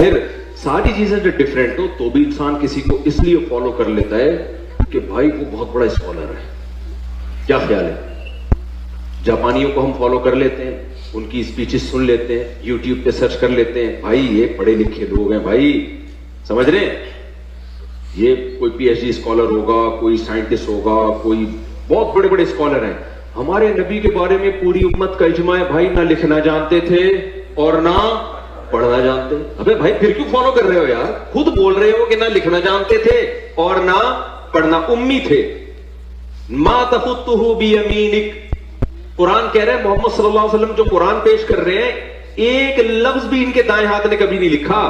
پھر ساری چیزیں جو ڈفرینٹ ہو تو بھی انسان کسی کو اس لیے فالو کر لیتا ہے کہ بھائی وہ بہت بڑا اسکالر ہے. کیا خیال ہے؟ جاپانیوں کو ہم فالو کر لیتے ہیں, ان کی اسپیچز سن لیتے ہیں, یوٹیوب پہ سرچ کر لیتے ہیں, بھائی یہ پڑھے لکھے لوگ ہیں, بھائی سمجھ رہے ہیں, یہ کوئی پی ایچ ڈی اسکالر ہوگا, کوئی سائنٹسٹ ہوگا, کوئی بہت بڑے بڑے اسکالر ہیں. ہمارے نبی کے بارے میں پوری امت کا اجماع ہے, بھائی نہ لکھنا جانتے تھے اور نہ پڑھنا جانتے. ابے بھائی پھر کیوں فالو کر رہے ہو یار؟ خود بول رہے ہو کہ نہ لکھنا جانتے تھے اور نہ پڑھنا, امی تھے. ما تخطہ بیمینک, قرآن کہہ رہے ہیں محمد صلی اللہ علیہ وسلم جو قرآن پیش کر رہے ہیں ایک لفظ بھی ان کے دائیں ہاتھ نے کبھی نہیں لکھا,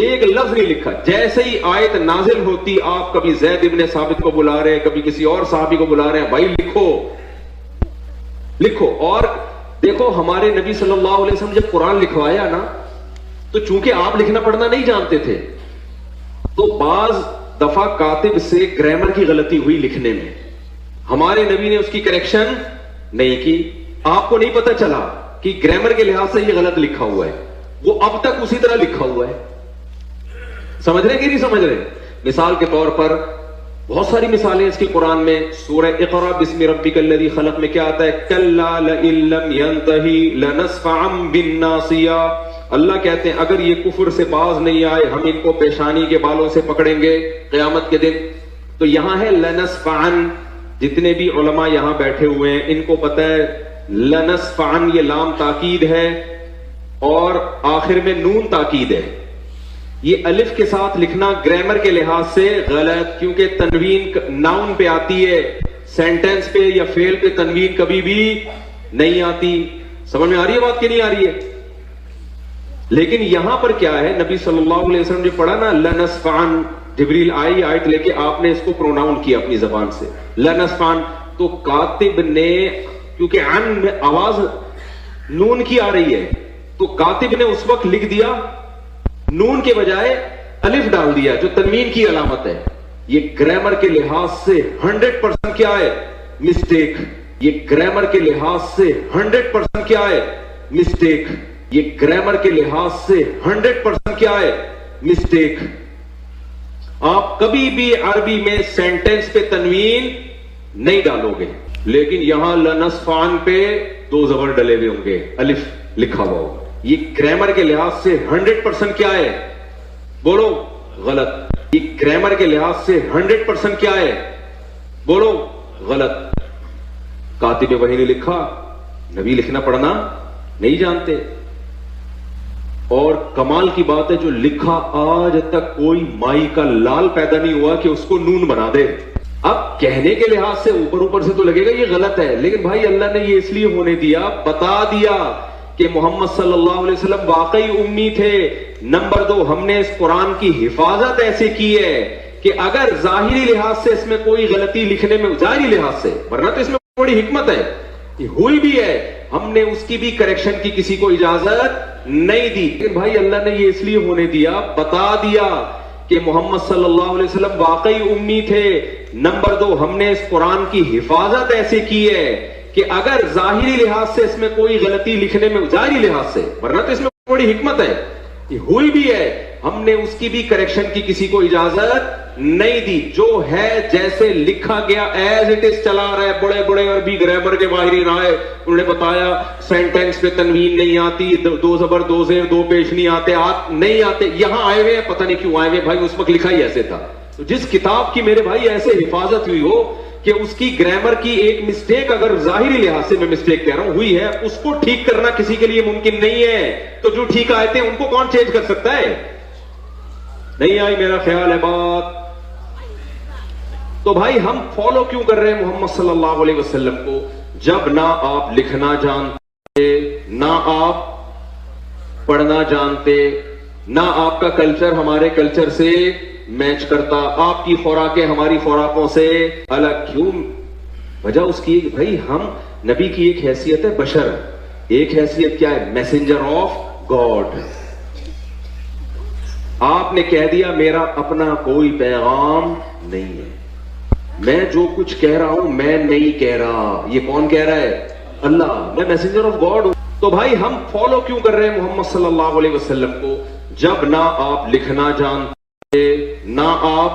ایک لفظ نہیں لکھا. جیسے ہی آیت نازل ہوتی آپ کبھی زید ابن ثابت کو بلا رہے ہیں, کبھی کسی اور صحابی کو بلا رہے ہیں, بھائی لکھو لکھو. اور دیکھو ہمارے نبی صلی اللہ علیہ وسلم جب قرآن لکھوایا نا تو چونکہ آپ لکھنا پڑھنا نہیں جانتے تھے تو بعض دفعہ کاتب سے گرامر کی غلطی ہوئی لکھنے میں, ہمارے نبی نے اس کی کریکشن نہیں کی. آپ کو نہیں پتا چلا کہ گرامر کے لحاظ سے یہ غلط لکھا ہوا ہے, وہ اب تک اسی طرح لکھا ہوا ہے. سمجھ رہے کہ نہیں سمجھ رہے؟ مثال کے طور پر بہت ساری مثالیں اس کی قرآن میں. سورہ اقرا بسم ربک الذی خلق میں کیا آتا ہے؟ کلا لئن لم ینتہی لنصفعا بالناصیہ. اللہ کہتے ہیں اگر یہ کفر سے باز نہیں آئے ہم ان کو پیشانی کے بالوں سے پکڑیں گے قیامت کے دن. تو یہاں ہے لنصفعا, جتنے بھی علماء یہاں بیٹھے ہوئے ہیں ان کو پتہ ہے لنصفعا یہ لام تاکید ہے اور آخر میں نون تاکید ہے. یہ الف کے ساتھ لکھنا گرامر کے لحاظ سے غلط, کیونکہ تنوین ناؤن پہ آتی ہے, سینٹنس پہ یا فعل پہ تنوین کبھی بھی نہیں آتی. سمجھ میں آ رہی ہے بات کہ نہیں آ رہی ہے؟ لیکن یہاں پر کیا ہے, نبی صلی اللہ علیہ وسلم نے پڑھا نا لنصفعن, جبریل آئی آیت لے کے آپ نے اس کو پروناؤن کیا اپنی زبان سے لنصفعن, تو کاتب نے کیونکہ عن میں آواز نون کی آ رہی ہے تو کاتب نے اس وقت لکھ دیا نون کے بجائے الف ڈال دیا جو تنوین کی علامت ہے. یہ گرامر کے لحاظ سے 100% کیا ہے؟ مسٹیک. یہ گرامر کے لحاظ سے 100% کیا ہے؟ مسٹیک. یہ گرامر کے لحاظ سے 100% کیا ہے؟ مسٹیک. آپ کبھی بھی عربی میں سینٹنس پہ تنوین نہیں ڈالو گے, لیکن یہاں لنصفعن پہ دو زبر ڈلے ہوئے ہوں گے, الف لکھا ہوا ہوگا. یہ گرامر کے لحاظ سے 100% کیا ہے؟ بولو غلط. یہ گرامر کے لحاظ سے 100% کیا ہے؟ بولو غلط. کاتب وحی نے لکھا, نبی لکھنا پڑھنا نہیں جانتے. اور کمال کی بات ہے جو لکھا آج تک کوئی مائی کا لال پیدا نہیں ہوا کہ اس کو نون بنا دے. اب کہنے کے لحاظ سے اوپر سے تو لگے گا یہ غلط ہے, لیکن بھائی اللہ نے یہ اس لیے ہونے دیا, بتا دیا کہ محمد صلی اللہ علیہ وسلم واقعی امی تھے. نمبر 2, ہم نے اس قرآن کی حفاظت ایسے کی ہے کہ اگر ظاہری لحاظ سے اس میں کوئی غلطی لکھنے میں, ظاہری لحاظ سے, ورنہ تو اس میں بڑی حکمت ہے, ہوئی بھی ہے, ہم نے اس کی بھی کریکشن کی کسی کو اجازت نہیں دی. لیکن بھائی اللہ نے یہ اس لیے ہونے دیا, بتا دیا کہ محمد صلی اللہ علیہ وسلم واقعی امی تھے. نمبر 2, ہم نے اس قرآن کی حفاظت ایسے کی ہے کہ اگر ظاہری لحاظ سے اس میں کوئی غلطی لکھنے میں, ظاہری لحاظ سے, ورنہ تو اس میں بڑی حکمت ہے, ہوئی بھی ہے, ہم نے اس کی بھی کریکشن کی کسی کو اجازت نہیں دی. جو ہے جیسے لکھا گیا ایز اٹ از چلا رہا ہے. بڑے بڑے عربی گرامر کے ماہرین آئے, انہوں نے بتایا سینٹینس پہ تنوین نہیں آتی, دو زبر دو زیر دو پیش نہیں آتے, نہیں آتے. یہاں آئے ہوئے ہیں, پتہ نہیں کیوں آئے ہوئے بھائی, اس وقت لکھا ہی ایسے تھا. تو جس کتاب کی میرے بھائی ایسے حفاظت ہوئی ہو کہ اس کی گرامر کی ایک مسٹیک, اگر ظاہری لحاظ سے میں مسٹیک کہہ رہا ہوں ہوئی ہے, اس کو ٹھیک کرنا کسی کے لیے ممکن نہیں ہے. تو جو ٹھیک آئے تھے ان کو کون چینج کر سکتا ہے؟ نہیں آئی میرا خیال ہے بات. تو بھائی ہم فالو کیوں کر رہے ہیں محمد صلی اللہ علیہ وسلم کو, جب نہ آپ لکھنا جانتے, نہ آپ پڑھنا جانتے, نہ آپ کا کلچر ہمارے کلچر سے میچ کرتا, آپ کی خوراکیں ہماری خوراکوں سے الگ. کیوں؟ وجہ اس کی بھائی ہم, نبی کی ایک حیثیت ہے بشر, ایک حیثیت کیا ہے؟ Messenger of God. آپ نے کہہ دیا میرا اپنا کوئی پیغام نہیں ہے, میں جو کچھ کہہ رہا ہوں میں نہیں کہہ رہا. یہ کون کہہ رہا ہے؟ اللہ. میں میسنجر آف گاڈ ہوں. تو بھائی ہم فالو کیوں کر رہے ہیں محمد صلی اللہ علیہ وسلم کو, جب نہ آپ لکھنا جانتے، نہ آپ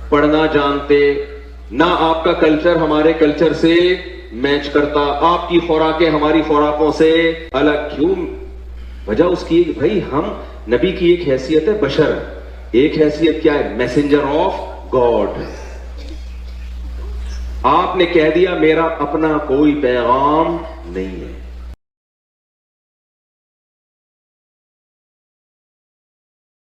پڑھنا جانتے، نہ آپ کا کلچر ہمارے کلچر سے میچ کرتا، آپ کی خوراکیں ہماری خوراکوں سے الگ کیوں؟ وجہ اس کی بھائی ہم نبی کی ایک حیثیت ہے بشر، ایک حیثیت کیا ہے؟ Messenger of God. آپ نے کہہ دیا میرا اپنا کوئی پیغام نہیں ہے.